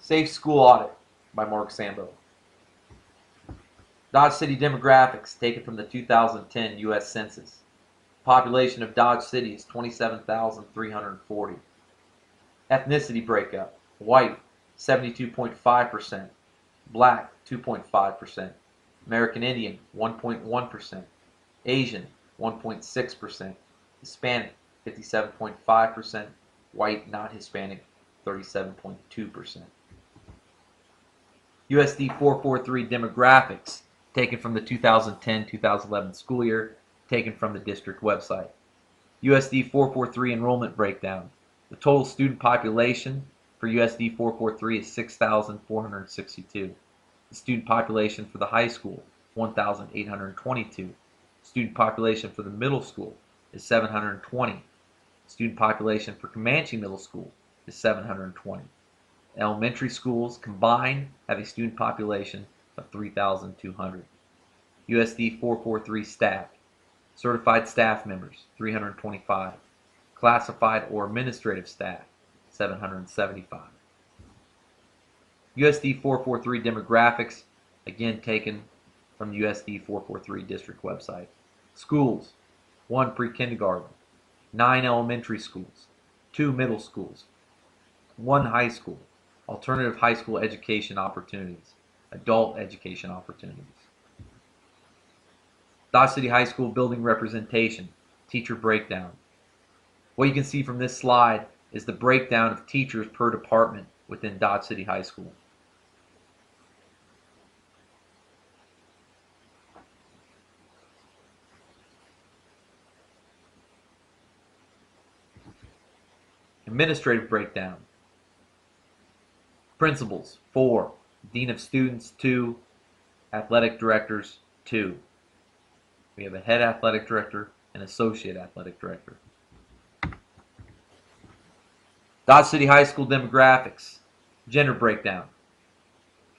Safe School Audit by Mark Sambo. Dodge City demographics taken from the 2010 U.S. Census. Population of Dodge City is 27,340. Ethnicity breakup: white 72.5%, black 2.5%, American Indian 1.1%, Asian 1.6%, Hispanic 57.5%, white not Hispanic 37.2%. USD 443 demographics taken from the 2010-2011 school year, taken from the district website. USD 443 enrollment breakdown. The total student population for USD 443 is 6,462. The student population for the high school, 1,822. Student population for the middle school is 720. Student population for Comanche Middle School is 720. Elementary schools combined have a student population of 3,200. USD 443 staff. Certified staff members, 325. Classified or administrative staff, 775. USD 443 demographics, again taken from the USD 443 district website. Schools: 1 pre-kindergarten, 9 elementary schools, 2 middle schools, 1 high school, alternative high school education opportunities, adult education opportunities. Dodge City High School building representation, teacher breakdown. What you can see from this slide is the breakdown of teachers per department within Dodge City High School. Administrative breakdown. Principals, 4. Dean of Students, 2. Athletic Directors, 2. We have a head athletic director and associate athletic director. Dodge City High School demographics. Gender breakdown.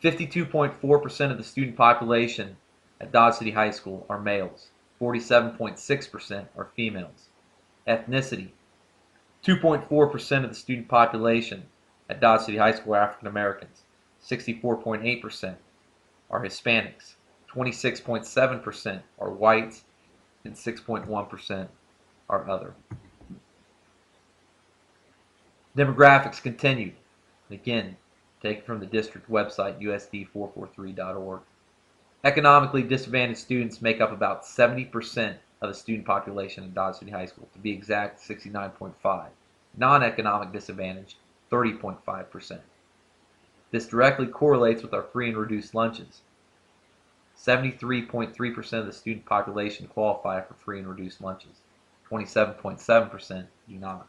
52.4% of the student population at Dodge City High School are males. 47.6% are females. Ethnicity. 2.4% of the student population at Dodge City High School are African Americans. 64.8% are Hispanics. 26.7% are whites, and 6.1% are other. Demographics continued. Again, taken from the district website, usd443.org. Economically disadvantaged students make up about 70% of the student population in Dodge City High School. To be exact, 69.5%. Non-economic disadvantage, 30.5%. This directly correlates with our free and reduced lunches. 73.3% of the student population qualify for free and reduced lunches. 27.7% do not.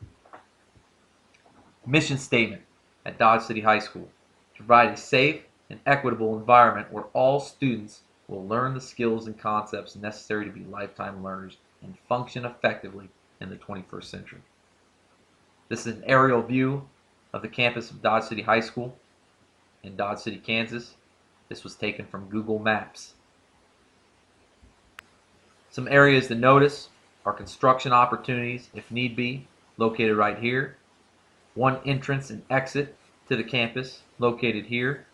Mission statement at Dodge City High School: to provide a safe and equitable environment where all students will learn the skills and concepts necessary to be lifetime learners and function effectively in the 21st century. This is an aerial view of the campus of Dodge City High School in Dodge City, Kansas. This was taken from Google Maps. Some areas to notice are construction opportunities, if need be, located right here. 1 entrance and exit to the campus, located here.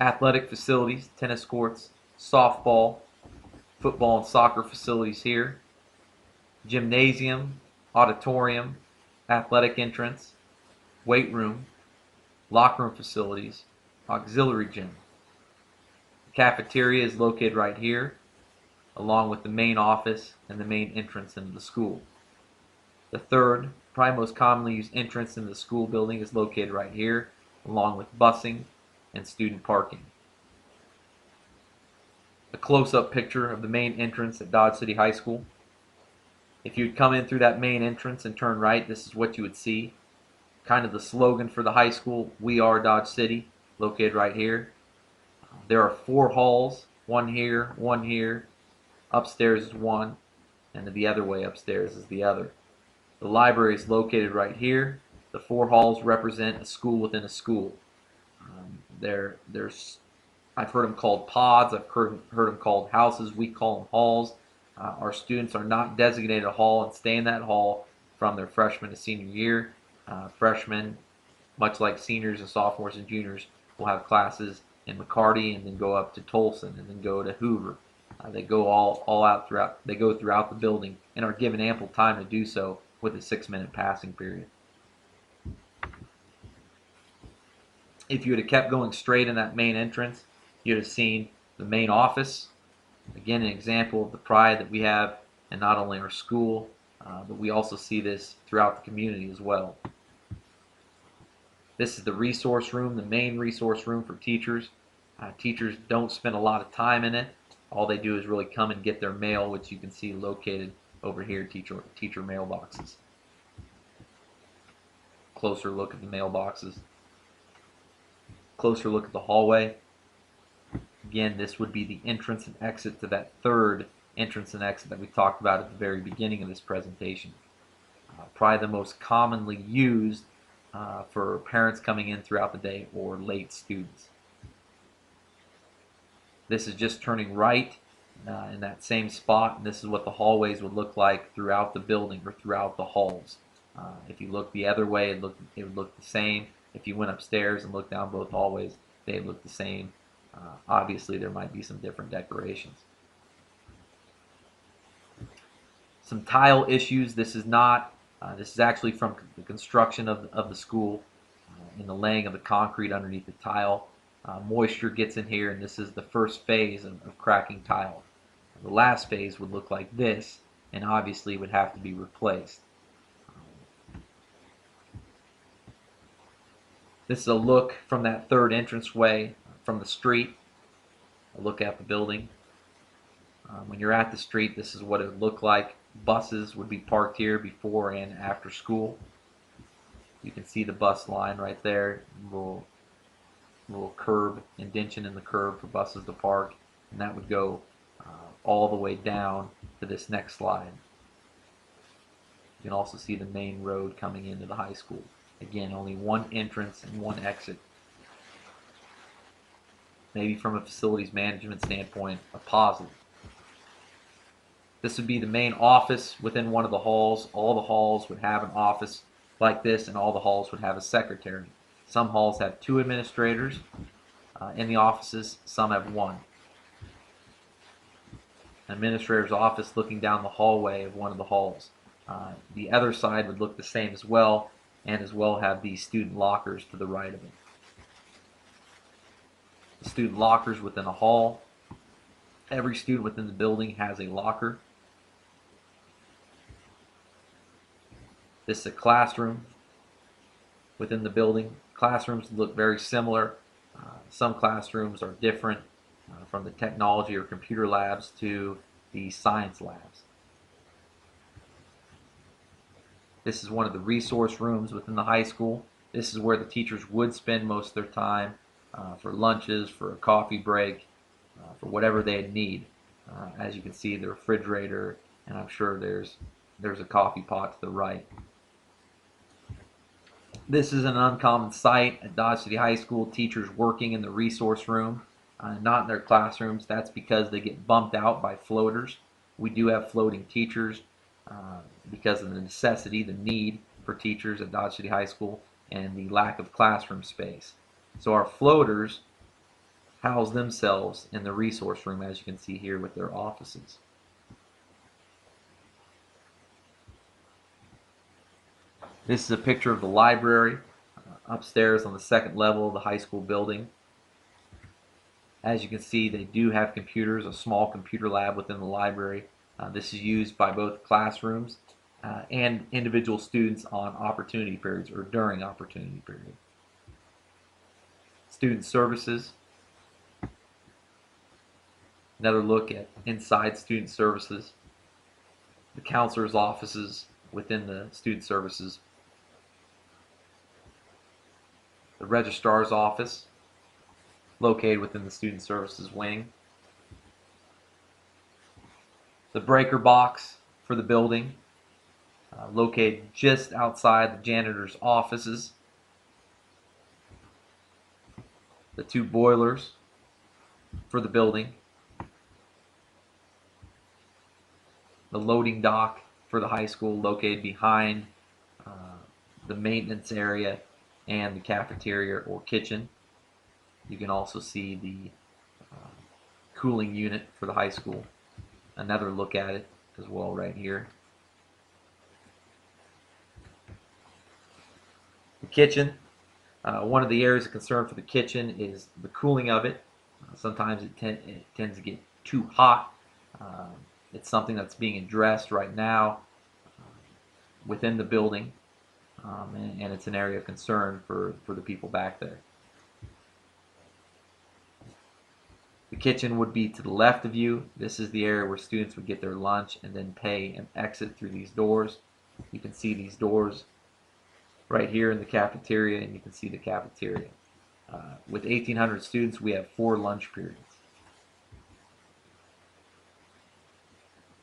Athletic facilities, tennis courts, softball, football and soccer facilities here. Gymnasium, auditorium, athletic entrance, weight room, locker room facilities, auxiliary gym. The cafeteria is located right here, along with the main office and the main entrance into the school. The third, probably most commonly used entrance into the school building is located right here, along with busing and student parking. A close-up picture of the main entrance at Dodge City High School. If you'd come in through that main entrance and turn right, this is what you would see. Kind of the slogan for the high school: "We are Dodge City," located right here. There are 4 halls, one here, upstairs is one, and the other way upstairs is the other. The library is located right here. The 4 halls represent a school within a school. I've heard them called pods. I've heard them called houses. We call them halls. Our students are not designated a hall and stay in that hall from their freshman to senior year. Freshmen much like seniors and sophomores and juniors will have classes in McCarty and then go up to Tolson and then go to Hoover. They go all out throughout. They go throughout the building and are given ample time to do so with a 6-minute passing period. If you would have kept going straight in that main entrance, you'd have seen the main office. Again, an example of the pride that we have in not only our school, but we also see this throughout the community as well. This is the resource room, the main resource room for teachers. Teachers don't spend a lot of time in it. All they do is really come and get their mail, which you can see located over here, teacher mailboxes. Closer look at the mailboxes. Closer look at the hallway. Again, this would be the entrance and exit to that third entrance and exit that we talked about at the very beginning of this presentation. Probably the most commonly used for parents coming in throughout the day or late students. This is just turning right in that same spot, and this is what the hallways would look like throughout the building or throughout the halls. If you look the other way, it would look the same. If you went upstairs and looked down both hallways, they'd look the same. Obviously, there might be some different decorations. Some tile issues. This is not. This is actually from the construction of the school in the laying of the concrete underneath the tile. Moisture gets in here, and this is the first phase of cracking tile. The last phase would look like this, and obviously would have to be replaced. This is a look from that third entranceway from the street. A look at the building. When you're at the street, this is what it would look like. Buses would be parked here before and after school. You can see the bus line right there. Little curb, indention in the curb for buses to park, and that would go all the way down to this next slide. You can also see the main road coming into the high school. Again, only one entrance and one exit. Maybe from a facilities management standpoint, a positive. This would be the main office within one of the halls. All the halls would have an office like this, and all the halls would have a secretary. Some halls have 2 administrators in the offices, some have 1. An administrator's office looking down the hallway of one of the halls. The other side would look the same as well, and as well have the student lockers to the right of it. The student lockers within a hall. Every student within the building has a locker. This is a classroom within the building. Classrooms look very similar. Some classrooms are different, from the technology or computer labs to the science labs. This is one of the resource rooms within the high school. This is where the teachers would spend most of their time for lunches, for a coffee break, for whatever they need. As you can see, the refrigerator, and I'm sure there's a coffee pot to the right. This is an uncommon sight at Dodge City High School, teachers working in the resource room, not in their classrooms. That's because they get bumped out by floaters. We do have floating teachers because of the necessity, the need for teachers at Dodge City High School, and the lack of classroom space. So our floaters house themselves in the resource room, as you can see here with their offices. This is a picture of the library upstairs on the second level of the high school building. As you can see, they do have computers, a small computer lab within the library. This is used by both classrooms and individual students on opportunity periods or during opportunity period. Student services. Another look at inside student services. The counselor's offices within the student services. The registrar's office, located within the student services wing. The breaker box for the building, located just outside the janitor's offices. The 2 boilers for the building. The loading dock for the high school, located behind the maintenance area and the cafeteria or kitchen. You can also see the cooling unit for the high school. Another look at it as well right here. The kitchen. One of the areas of concern for the kitchen is the cooling of it. Sometimes it tends to get too hot. Uh, it's something that's being addressed right now within the building, and it's an area of concern for the people back there. The kitchen would be to the left of you. This is the area where students would get their lunch and then pay and exit through these doors. You can see these doors right here in the cafeteria, and you can see the cafeteria. With 1,800 students, we have 4 lunch periods.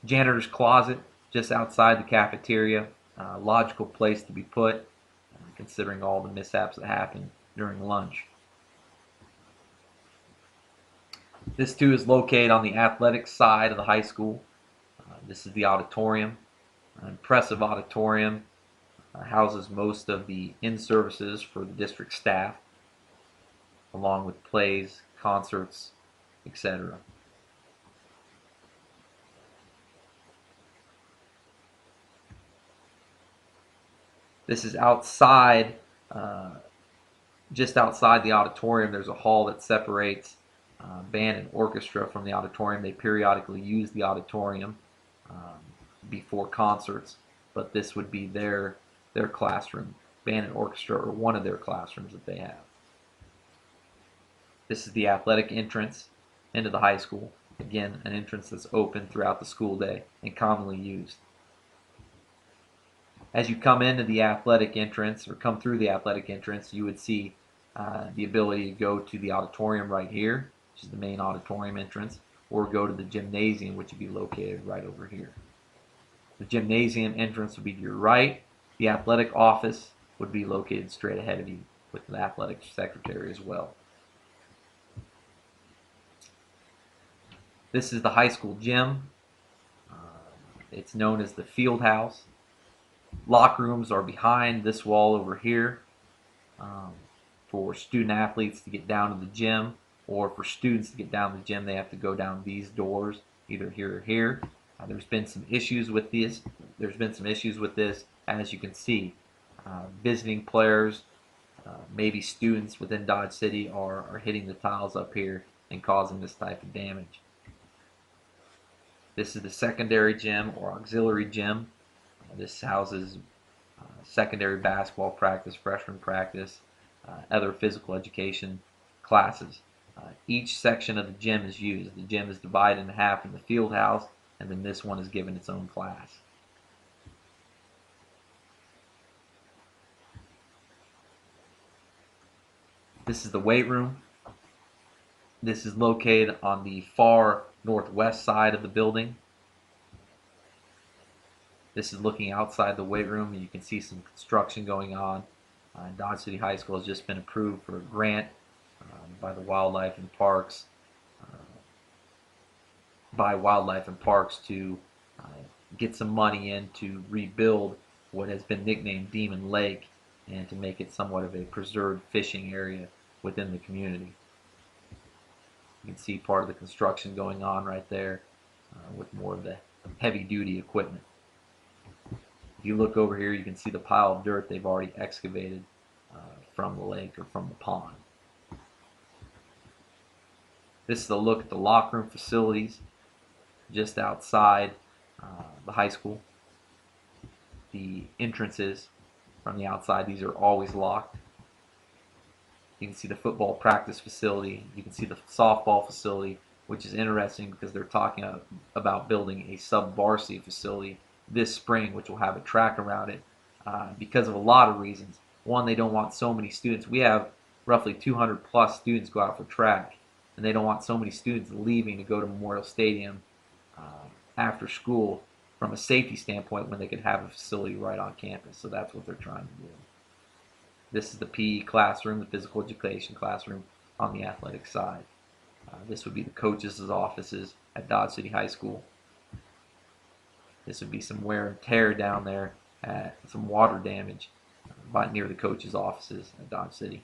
Janitor's closet, just outside the cafeteria. Logical place to be put, considering all the mishaps that happen during lunch. This too is located on the athletic side of the high school. This is the auditorium. An impressive auditorium. Houses most of the in-services for the district staff, along with plays, concerts, etc. This is outside, just outside the auditorium. There's a hall that separates band and orchestra from the auditorium. They periodically use the auditorium before concerts, but this would be their classroom. Band and orchestra are one of their classrooms that they have. This is the athletic entrance into the high school. Again, an entrance that's open throughout the school day and commonly used. As you come into the athletic entrance, or come through the athletic entrance, you would see the ability to go to the auditorium right here, which is the main auditorium entrance, or go to the gymnasium, which would be located right over here. The gymnasium entrance would be to your right. The athletic office would be located straight ahead of you, with the athletic secretary as well. This is the high school gym. It's known as the field house. Locker rooms are behind this wall over here for student athletes to get down to the gym, or for students to get down to the gym, they have to go down these doors, either here or here. There's been some issues with this. As you can see. Visiting players, maybe students within Dodge City are hitting the tiles up here and causing this type of damage. This is the secondary gym or auxiliary gym. This houses secondary basketball practice, freshman practice, other physical education classes. Each section of the gym is used. The gym is divided in half in the field house, and then this one is given its own class. This is the weight room. This is located on the far northwest side of the building. This is looking outside the weight room, and you can see some construction going on. Dodge City High School has just been approved for a grant by Wildlife and Parks to get some money in to rebuild what has been nicknamed Demon Lake and to make it somewhat of a preserved fishing area within the community. You can see part of the construction going on right there with more of the heavy-duty equipment. If you look over here, you can see the pile of dirt they've already excavated from the lake or from the pond. This is a look at the locker room facilities just outside the high school. The entrances from the outside, these are always locked. You can see the football practice facility. You can see the softball facility, which is interesting because they're talking about building a sub-varsity facility this spring, which will have a track around it because of a lot of reasons. One, they don't want so many students. We have roughly 200 plus students go out for track, and they don't want so many students leaving to go to Memorial Stadium after school from a safety standpoint when they could have a facility right on campus. So that's what they're trying to do. This is the PE classroom, the physical education classroom on the athletic side. This would be the coaches' offices at Dodge City High School. This would be some wear and tear down there, some water damage near the coaches' offices at Dodge City.